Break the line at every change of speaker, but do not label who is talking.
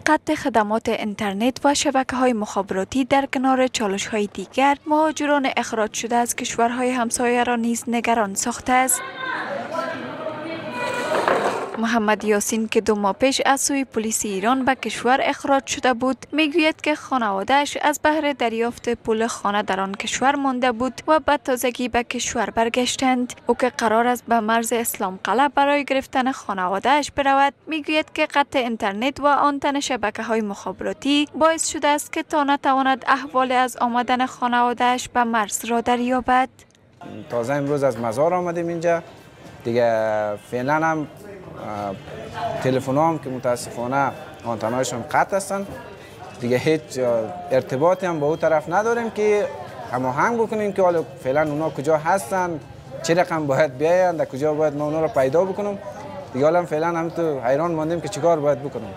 قطع خدمات اینترنت و شبکه‌های مخابراتی در کنار چالش‌های دیگر مهاجران اخراج شده از کشورهای همسایه را نیز نگران ساخته است. محمد یاسین که 2 ماه پیش از سوی پلیس ایران به کشور اخراج شده بود میگوید که خانواده‌اش از بهر دریافت پول خانه در آن کشور مانده بود و به تازگی به کشور برگشتند. او که قرار است به مرز اسلام قلعه برای گرفتن خانواده‌اش برود میگوید که قطع اینترنت و آن تن شبکه‌های مخابراتی باعث شده است که تا نتواند احوال از آمدن خانواده‌اش به مرز را دریابد.
تازه امروز از مزار آمدیم اینجا دیگه. فعلا هم تلفن هم که متاسفانه آنتنایشون قطع هستند دیگه. هیچ ارتباطی هم با اون طرف نداریم که هماهنگ بکنیم که حالا فعلا اونا کجا هستن، چه رقم باید بیایند، کجا باید ما اونا رو پیدا بکنیم دیگه. حالا فعلا هم تو حیران ماندیم که چیکار باید بکنیم.